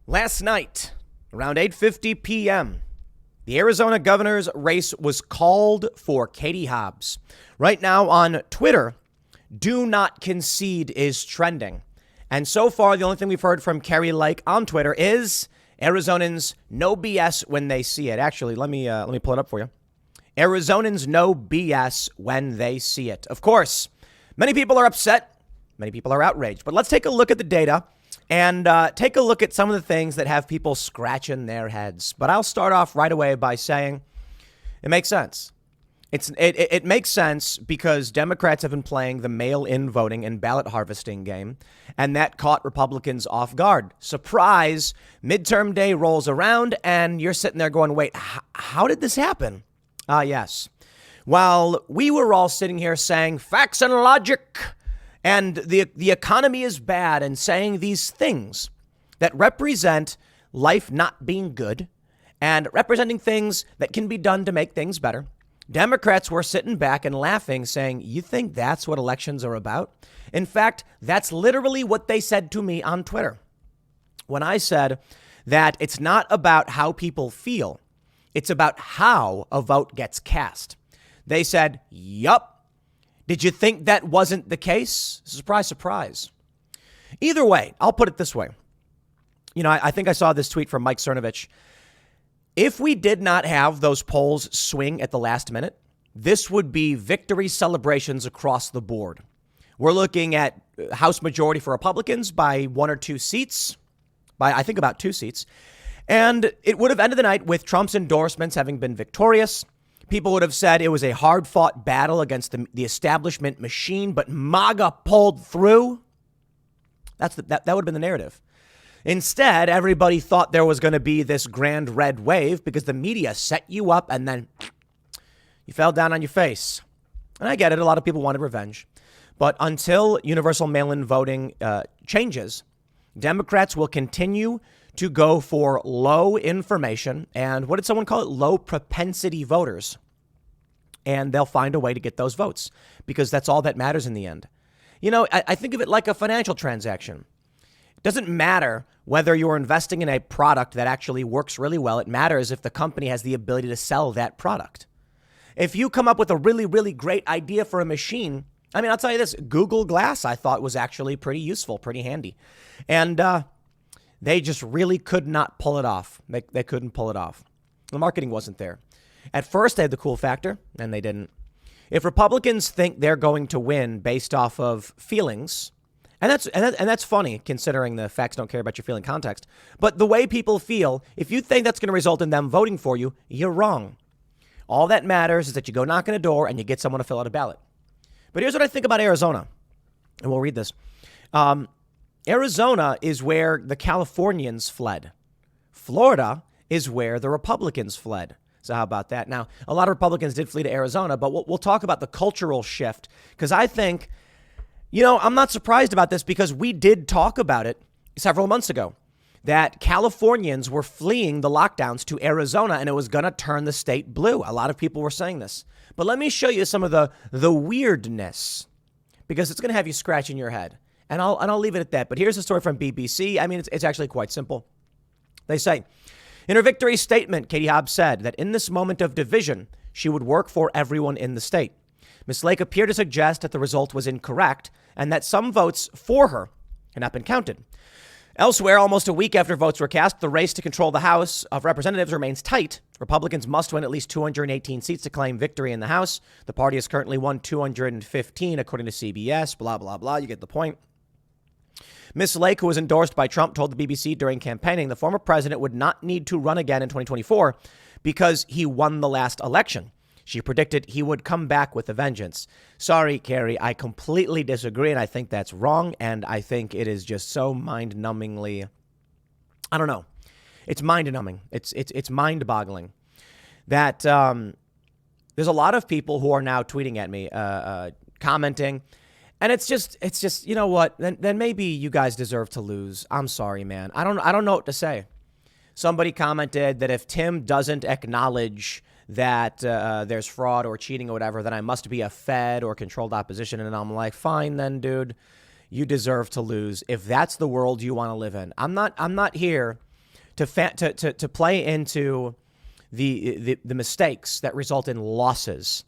Last night, around 8:50 p.m., the Arizona governor's race was called for Katie Hobbs. Right now on Twitter, "Do not concede" is trending. And so far, the only thing we've heard from Kari on Twitter is Arizonans no BS when they see it. Actually, let me pull it up for you. Arizonans no BS when they see it. Of course, many people are upset. Many people are outraged. But let's take a look at the data and take a look at some of the things that have people scratching their heads. But I'll start off right away by saying it makes sense. It makes sense because Democrats have been playing the mail-in voting and ballot harvesting game, and that caught Republicans off guard. Surprise, midterm day rolls around, and you're sitting there going, wait, how did this happen? Yes. While we were all sitting here saying facts and logic, and the economy is bad, and saying these things that represent life not being good and representing things that can be done to make things better, Democrats were sitting back and laughing, saying, you think that's what elections are about? In fact, that's literally what they said to me on Twitter when I said that it's not about how people feel. It's about how a vote gets cast. They said, yup. Did you think that wasn't the case? Surprise, surprise. Either way, I'll put it this way. I think I saw this tweet from Mike Cernovich. If we did not have those polls swing at the last minute, this would be victory celebrations across the board. We're looking at House majority for Republicans by 1 or 2 seats, by I think about 2 seats. And it would have ended the night with Trump's endorsements having been victorious. People would have said it was a hard fought battle against the establishment machine, but MAGA pulled through. That would have been the narrative. Instead, everybody thought there was going to be this grand red wave because the media set you up and then you fell down on your face. And I get it. A lot of people wanted revenge. But until universal mail-in voting changes, Democrats will continue to go for low information and what did someone call it? Low propensity voters. And they'll find a way to get those votes because that's all that matters in the end. I think of it like a financial transaction. It doesn't matter whether you're investing in a product that actually works really well. It matters if the company has the ability to sell that product. If you come up with a really, really great idea for a machine, I'll tell you this, Google Glass, I thought was actually pretty useful, pretty handy. And they just really could not pull it off. They couldn't pull it off. The marketing wasn't there. At first, they had the cool factor, and they didn't. If Republicans think they're going to win based off of feelings, and that's funny considering the facts don't care about your feeling context. But the way people feel, if you think that's going to result in them voting for you, you're wrong. All that matters is that you go knock on a door and you get someone to fill out a ballot. But here's what I think about Arizona, and we'll read this. Arizona is where the Californians fled. Florida is where the Republicans fled. So how about that? Now, a lot of Republicans did flee to Arizona, but we'll talk about the cultural shift because I think, I'm not surprised about this because we did talk about it several months ago that Californians were fleeing the lockdowns to Arizona and it was going to turn the state blue. A lot of people were saying this. But let me show you some of the weirdness because it's going to have you scratching your head. And I'll leave it at that. But here's a story from BBC. It's actually quite simple. They say, in her victory statement, Katie Hobbs said that in this moment of division, she would work for everyone in the state. Ms. Lake appeared to suggest that the result was incorrect and that some votes for her had not been counted. Elsewhere, almost a week after votes were cast, the race to control the House of Representatives remains tight. Republicans must win at least 218 seats to claim victory in the House. The party has currently won 215, according to CBS, blah, blah, blah. You get the point. Ms. Lake, who was endorsed by Trump, told the BBC during campaigning the former president would not need to run again in 2024 because he won the last election. She predicted he would come back with a vengeance. Sorry, Kari, I completely disagree, and I think that's wrong, and I think it is just so mind-numbingly, I don't know. It's mind-numbing. It's mind-boggling that there's a lot of people who are now tweeting at me, commenting, and it's just you know what? Then maybe you guys deserve to lose. I'm sorry, man. I don't know what to say. Somebody commented that if Tim doesn't acknowledge that there's fraud or cheating or whatever, then I must be a fed or controlled opposition. And I'm like, fine then, dude, you deserve to lose if that's the world you want to live in. I'm not here to play into the mistakes that result in losses.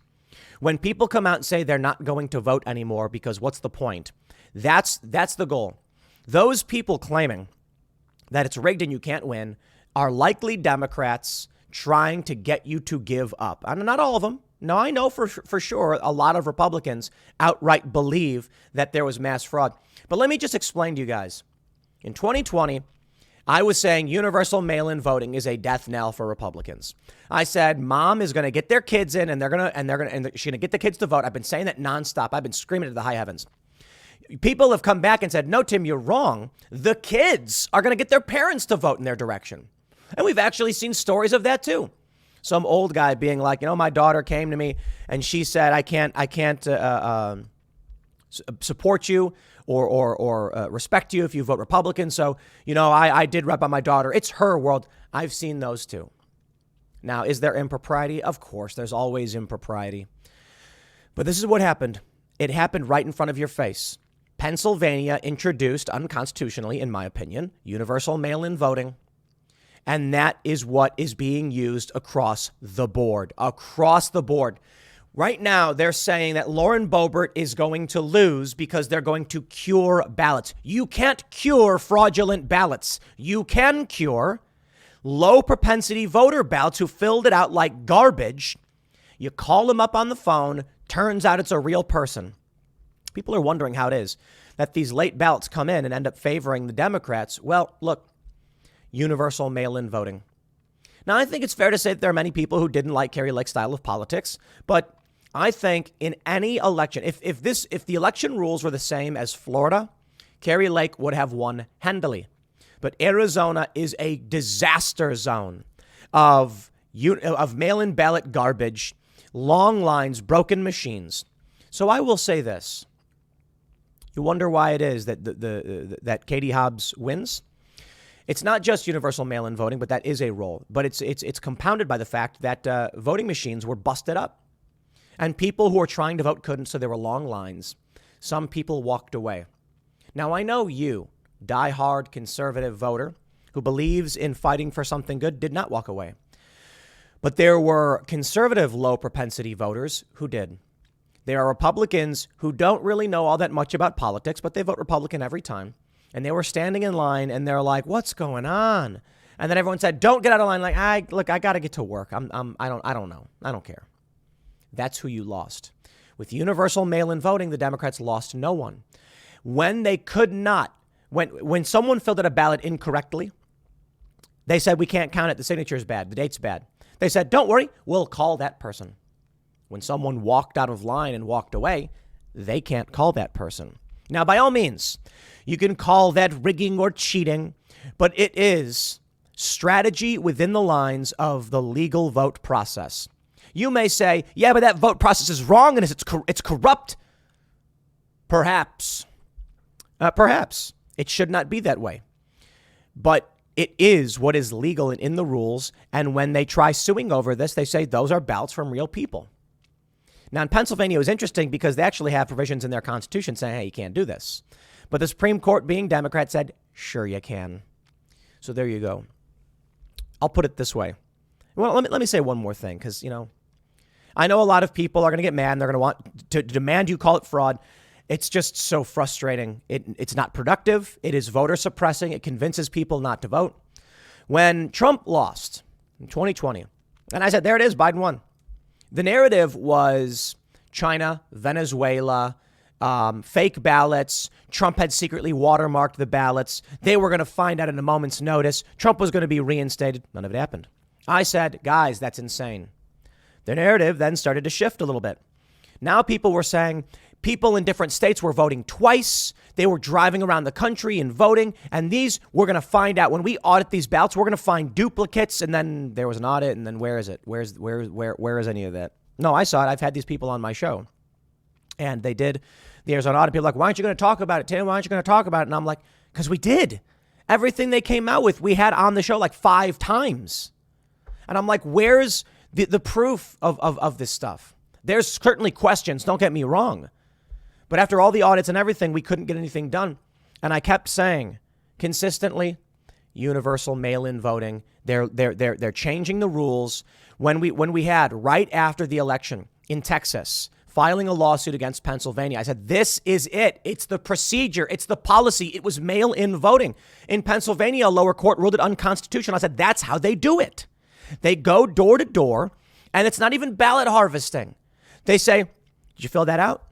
When people come out and say they're not going to vote anymore because what's the point? That's the goal. Those people claiming that it's rigged and you can't win are likely Democrats trying to get you to give up. And not all of them. No, I know for sure a lot of Republicans outright believe that there was mass fraud. But let me just explain to you guys. In 2020, I was saying universal mail-in voting is a death knell for Republicans. I said mom is going to get their kids in and she's going to get the kids to vote. I've been saying that nonstop. I've been screaming to the high heavens. People have come back and said, no, Tim, you're wrong. The kids are going to get their parents to vote in their direction. And we've actually seen stories of that, too. Some old guy being like, my daughter came to me and she said, I can't support you or respect you if you vote Republican. So, I did rep on my daughter. It's her world. I've seen those, too. Now, is there impropriety? Of course, there's always impropriety. But this is what happened. It happened right in front of your face. Pennsylvania introduced unconstitutionally, in my opinion, universal mail-in voting. And that is what is being used across the board. Across the board. Right now, they're saying that Lauren Boebert is going to lose because they're going to cure ballots. You can't cure fraudulent ballots. You can cure low propensity voter ballots who filled it out like garbage. You call them up on the phone. Turns out it's a real person. People are wondering how it is that these late ballots come in and end up favoring the Democrats. Well, look. Universal mail-in voting. Now, I think it's fair to say that there are many people who didn't like Kari Lake's style of politics, but I think in any election, if the election rules were the same as Florida, Kari Lake would have won handily. But Arizona is a disaster zone of mail-in ballot garbage, long lines, broken machines. So I will say this. You wonder why it is that that Katie Hobbs wins? It's not just universal mail-in voting, but that is a role. But it's compounded by the fact that voting machines were busted up. And people who were trying to vote couldn't, so there were long lines. Some people walked away. Now, I know you, diehard conservative voter who believes in fighting for something good, did not walk away. But there were conservative low-propensity voters who did. There are Republicans who don't really know all that much about politics, but they vote Republican every time. And they were standing in line and they're like, what's going on? And then everyone said, don't get out of line. Like, I got to get to work. I don't know. I don't care. That's who you lost. With universal mail-in voting, the Democrats lost no one. When they could not, when someone filled out a ballot incorrectly, they said, we can't count it. The signature is bad. The date's bad. They said, don't worry. We'll call that person. When someone walked out of line and walked away, they can't call that person. Now, by all means, you can call that rigging or cheating, but it is strategy within the lines of the legal vote process. You may say, yeah, but that vote process is wrong and it's corrupt. Perhaps. Perhaps. It should not be that way. But it is what is legal and in the rules. And when they try suing over this, they say those are ballots from real people. Now, in Pennsylvania, it was interesting because they actually have provisions in their constitution saying, hey, you can't do this. But the Supreme Court, being Democrat, said, sure, you can. So there you go. I'll put it this way. Well, let me say one more thing, because, I know a lot of people are going to get mad and they're going to want to demand you call it fraud. It's just so frustrating. It's not productive. It is voter suppressing. It convinces people not to vote. When Trump lost in 2020, and I said, there it is, Biden won. The narrative was China, Venezuela, fake ballots. Trump had secretly watermarked the ballots. They were going to find out in a moment's notice. Trump was going to be reinstated. None of it happened. I said, guys, that's insane. The narrative then started to shift a little bit. Now people were saying people in different states were voting twice. They were driving around the country and voting. And these, we're going to find out when we audit these ballots, we're going to find duplicates. And then there was an audit. And then where is it? Where is any of that? No, I saw it. I've had these people on my show. And they did the Arizona audit. People were like, why aren't you going to talk about it, Tim? Why aren't you going to talk about it? And I'm like, because we did. Everything they came out with, we had on the show like 5 times. And I'm like, where's the proof of this stuff? There's certainly questions. Don't get me wrong. But after all the audits and everything, we couldn't get anything done. And I kept saying consistently, universal mail-in voting. They're changing the rules. When we had right after the election in Texas, filing a lawsuit against Pennsylvania, I said, this is it. It's the procedure. It's the policy. It was mail-in voting. In Pennsylvania, a lower court ruled it unconstitutional. I said, that's how they do it. They go door to door, and it's not even ballot harvesting. They say, did you fill that out?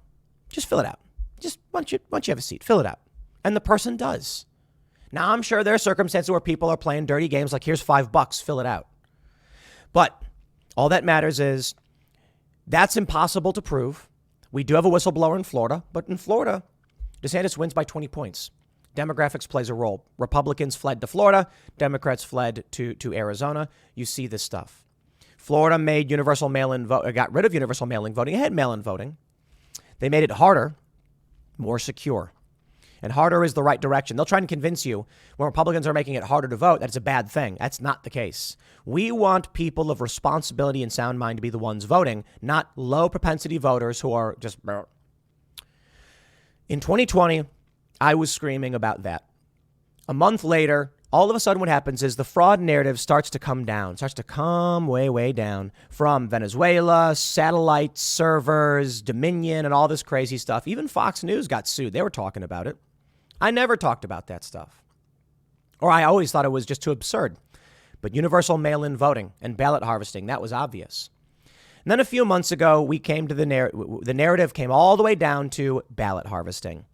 Just fill it out. Just once you have a seat, fill it out. And the person does. Now, I'm sure there are circumstances where people are playing dirty games like, here's $5, fill it out. But all that matters is that's impossible to prove. We do have a whistleblower in Florida, but in Florida, DeSantis wins by 20 points. Demographics plays a role. Republicans fled to Florida. Democrats fled to Arizona. You see this stuff. Florida made universal mail-in vote, got rid of universal mail-in voting. It had mail-in voting. They made it harder, more secure. And harder is the right direction. They'll try and convince you when Republicans are making it harder to vote that it's a bad thing. That's not the case. We want people of responsibility and sound mind to be the ones voting, not low propensity voters who are just. In 2020, I was screaming about that. A month later, all of a sudden what happens is the fraud narrative starts to come down, starts to come way, way down from Venezuela, satellite servers, Dominion, and all this crazy stuff. Even Fox News got sued. They were talking about it. I never talked about that stuff. Or I always thought it was just too absurd. But universal mail-in voting and ballot harvesting, that was obvious. And then a few months ago, we came to the narrative came all the way down to ballot harvesting.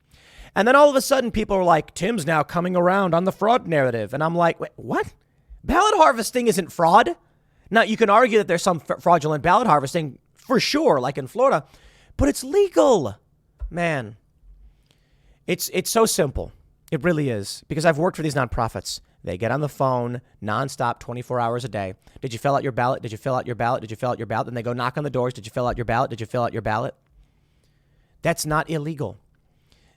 And then all of a sudden, people are like, Tim's now coming around on the fraud narrative. And I'm like, wait, what? Ballot harvesting isn't fraud. Now, you can argue that there's some fraudulent ballot harvesting for sure, like in Florida, but it's legal, man. It's so simple. It really is, because I've worked for these nonprofits. They get on the phone nonstop, 24 hours a day. Did you fill out your ballot? Did you fill out your ballot? Did you fill out your ballot? Then they go knock on the doors. Did you fill out your ballot? Did you fill out your ballot? That's not illegal.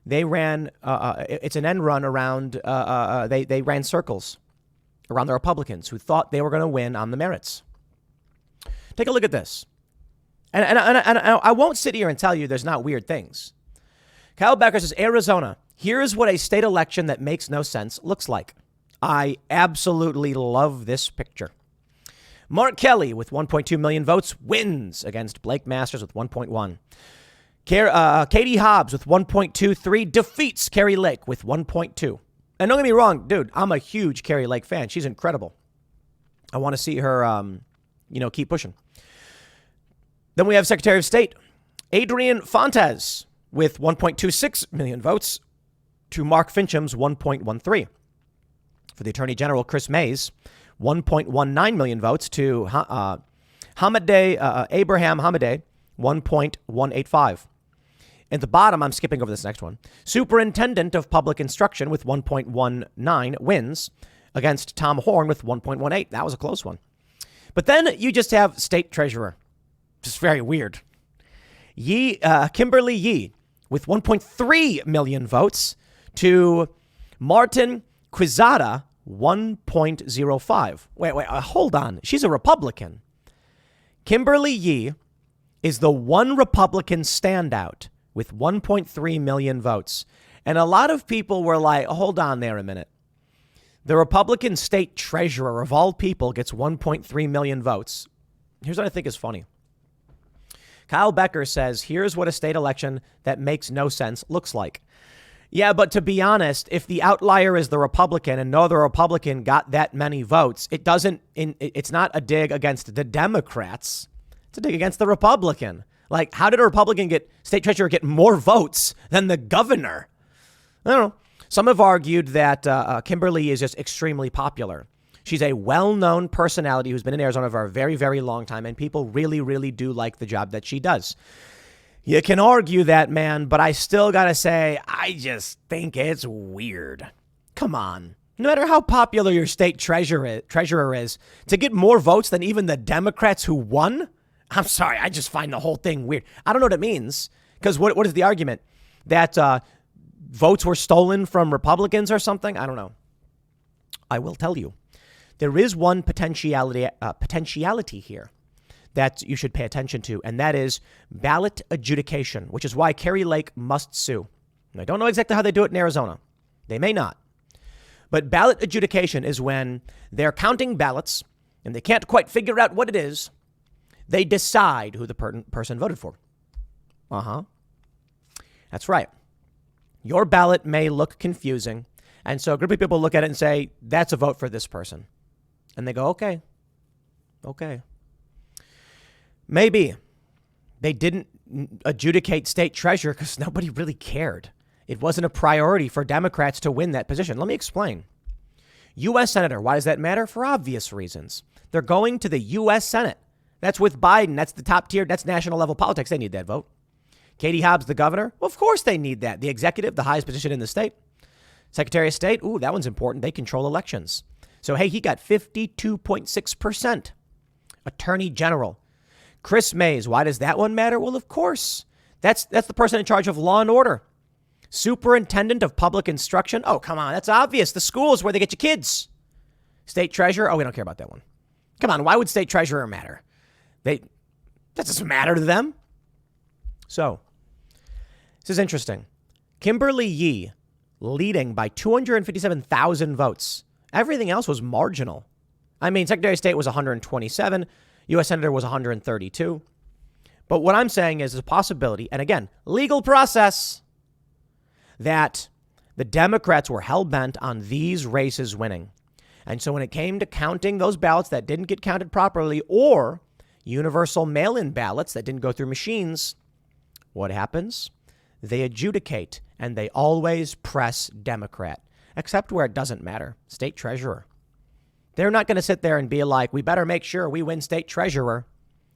They ran, it's an end run around, they ran circles around the Republicans who thought they were going to win on the merits. Take a look at this. And I won't sit here and tell you there's not weird things. Kyle Becker says, Arizona, here's what a state election that makes no sense looks like. I absolutely love this picture. Mark Kelly with 1.2 million votes wins against Blake Masters with 1.1. Katie Hobbs with 1.23 defeats Kari Lake with 1.2. And don't get me wrong, dude, I'm a huge Kari Lake fan. She's incredible. I want to see her, keep pushing. Then we have Secretary of State Adrian Fontes with 1.26 million votes to Mark Fincham's 1.13. For the Attorney General, Chris Mays, 1.19 million votes to Abraham Hamadeh, 1.185. At the bottom, I'm skipping over this next one. Superintendent of Public Instruction with 1.19 wins against Tom Horn with 1.18. That was a close one. But then you just have State Treasurer. Just very weird. Kimberly Yee with 1.3 million votes to Martin Quezada, 1.05. Wait, hold on. She's a Republican. Kimberly Yee is the one Republican standout with 1.3 million votes. And a lot of people were like, hold on there a minute. The Republican state treasurer of all people gets 1.3 million votes. Here's what I think is funny. Kyle Becker says, here's what a state election that makes no sense looks like. Yeah, but to be honest, if the outlier is the Republican and no other Republican got that many votes, it's not a dig against the Democrats. It's a dig against the Republican. Like, how did a Republican state treasurer get more votes than the governor? I don't know. Some have argued that Kimberly is just extremely popular. She's a well-known personality who's been in Arizona for a very, very long time, and people really, really do like the job that she does. You can argue that, man, but I still got to say, I just think it's weird. Come on. No matter how popular your state treasurer is, to get more votes than even the Democrats who won? I'm sorry, I just find the whole thing weird. I don't know what it means, because what is the argument? That votes were stolen from Republicans or something? I don't know. I will tell you. There is one potentiality here that you should pay attention to, and that is ballot adjudication, which is why Kari Lake must sue. And I don't know exactly how they do it in Arizona. They may not. But ballot adjudication is when they're counting ballots and they can't quite figure out what it is. They decide who the person voted for. That's right. Your ballot may look confusing. And so a group of people look at it and say, that's a vote for this person. And they go, okay. Maybe they didn't adjudicate state treasurer because nobody really cared. It wasn't a priority for Democrats to win that position. Let me explain. U.S. Senator, why does that matter? For obvious reasons. They're going to the U.S. Senate. That's with Biden. That's the top tier. That's national level politics. They need that vote. Katie Hobbs, the governor. Well, of course they need that. The executive, the highest position in the state. Secretary of State. Ooh, that one's important. They control elections. So, hey, he got 52.6%. Attorney General. Chris Mays. Why does that one matter? Well, of course. That's the person in charge of law and order. Superintendent of public instruction. Oh, come on. That's obvious. The schools where they get your kids. State treasurer. Oh, we don't care about that one. Come on. Why would state treasurer matter? That doesn't matter to them. So, this is interesting. Kimberly Yee leading by 257,000 votes. Everything else was marginal. I mean, Secretary of State was 127. U.S. Senator was 132. But what I'm saying is there's a possibility, and again, legal process, that the Democrats were hell-bent on these races winning. And so when it came to counting those ballots that didn't get counted properly or universal mail-in ballots that didn't go through machines, what happens? They adjudicate, and they always press Democrat, except where it doesn't matter. State treasurer. They're not going to sit there and be like, we better make sure we win state treasurer.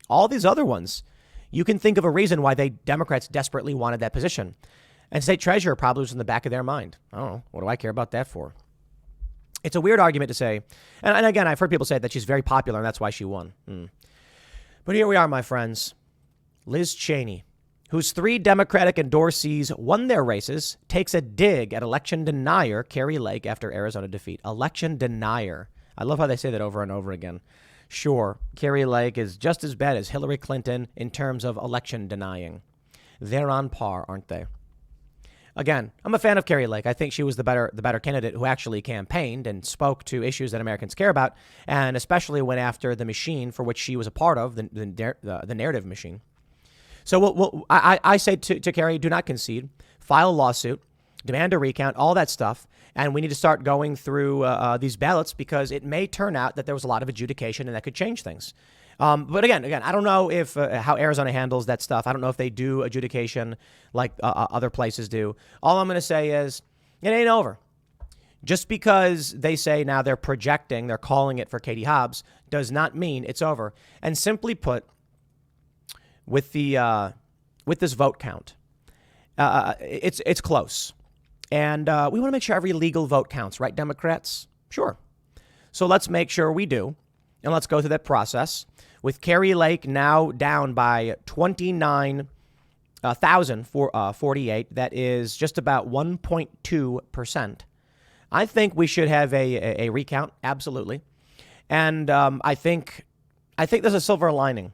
All these other ones, you can think of a reason why Democrats desperately wanted that position. And state treasurer probably was in the back of their mind. I don't know. What do I care about that for? It's a weird argument to say. And again, I've heard people say that she's very popular and that's why she won. But here we are, my friends. Liz Cheney, whose 3 Democratic endorsees won their races, takes a dig at election denier Kari Lake after Arizona defeat. Election denier. I love how they say that over and over again. Sure, Kari Lake is just as bad as Hillary Clinton in terms of election denying. They're on par, aren't they? Again, I'm a fan of Kari Lake. I think she was the better candidate who actually campaigned and spoke to issues that Americans care about, and especially went after the machine for which she was a part of, the narrative machine. So I say to Kari, do not concede. File a lawsuit, demand a recount, all that stuff, and we need to start going through these ballots because it may turn out that there was a lot of adjudication and that could change things. But again, I don't know if how Arizona handles that stuff. I don't know if they do adjudication like other places do. All I'm going to say is it ain't over. Just because they say now they're projecting, they're calling it for Katie Hobbs, does not mean it's over. And simply put, with this vote count, it's close, and we want to make sure every legal vote counts, right, Democrats? Sure. So let's make sure we do, and let's go through that process. With Kari Lake now down by 29,048, that is just about 1.2%. I think we should have a recount, absolutely, and I think there's a silver lining.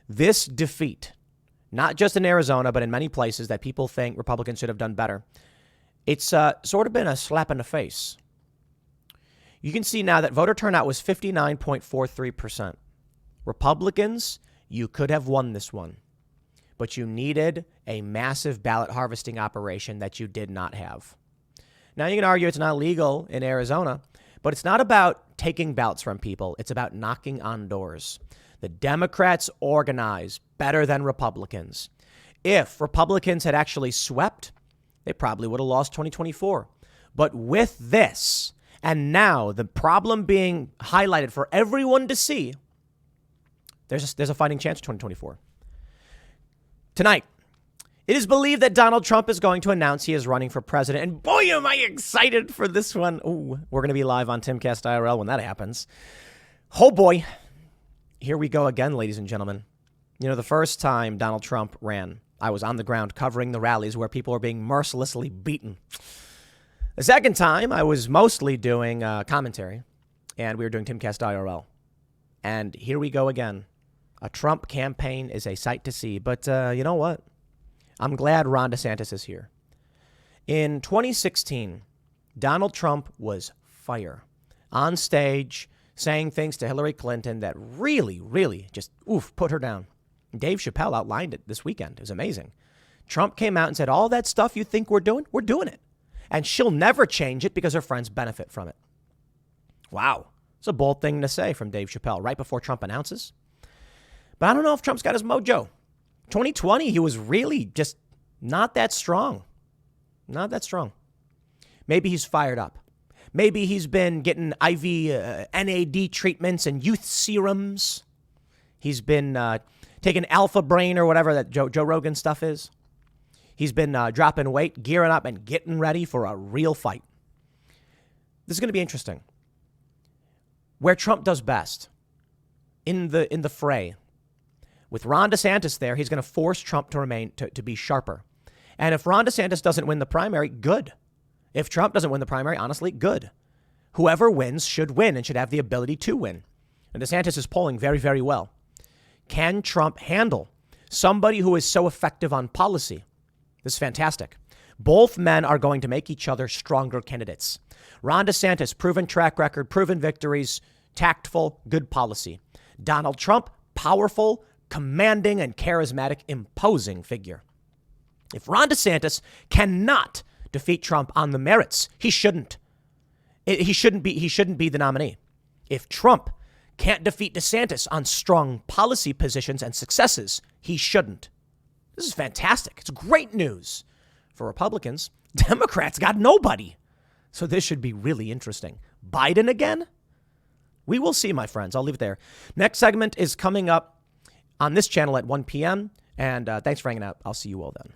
This defeat, not just in Arizona, but in many places that people think Republicans should have done better, it's sort of been a slap in the face. You can see now that voter turnout was 59.43%. Republicans, you could have won this one, but you needed a massive ballot harvesting operation that you did not have. Now, you can argue it's not legal in Arizona, but it's not about taking ballots from people. It's about knocking on doors. The Democrats organize better than Republicans. If Republicans had actually swept, they probably would have lost 2024. But with this, and now the problem being highlighted for everyone to see, there's a fighting chance for 2024. Tonight, it is believed that Donald Trump is going to announce he is running for president. And boy, am I excited for this one. Ooh, we're going to be live on Timcast IRL when that happens. Oh, boy. Here we go again, ladies and gentlemen. You know, the first time Donald Trump ran, I was on the ground covering the rallies where people were being mercilessly beaten. The second time, I was mostly doing commentary, and we were doing Timcast IRL. And here we go again. A Trump campaign is a sight to see. But you know what? I'm glad Ron DeSantis is here. In 2016, Donald Trump was fire on stage, saying things to Hillary Clinton that really, really just, put her down. Dave Chappelle outlined it this weekend. It was amazing. Trump came out and said, all that stuff you think we're doing it. And she'll never change it because her friends benefit from it. Wow. It's a bold thing to say from Dave Chappelle right before Trump announces. But I don't know if Trump's got his mojo. 2020, he was really just not that strong. Not that strong. Maybe he's fired up. Maybe he's been getting IV NAD treatments and youth serums. He's been taking Alpha Brain or whatever that Joe Rogan stuff is. He's been dropping weight, gearing up, and getting ready for a real fight. This is going to be interesting. Where Trump does best, in the fray, with Ron DeSantis there, he's going to force Trump to be sharper. And if Ron DeSantis doesn't win the primary, good. If Trump doesn't win the primary, honestly, good. Whoever wins should win and should have the ability to win. And DeSantis is polling very, very well. Can Trump handle somebody who is so effective on policy? This is fantastic. Both men are going to make each other stronger candidates. Ron DeSantis, proven track record, proven victories, tactful, good policy. Donald Trump, powerful, commanding, and charismatic, imposing figure. If Ron DeSantis cannot defeat Trump on the merits, he shouldn't. He shouldn't be the nominee. If Trump can't defeat DeSantis on strong policy positions and successes, he shouldn't. This is fantastic. It's great news for Republicans. Democrats got nobody. So this should be really interesting. Biden again? We will see, my friends. I'll leave it there. Next segment is coming up on this channel at 1 p.m. And thanks for hanging out. I'll see you all then.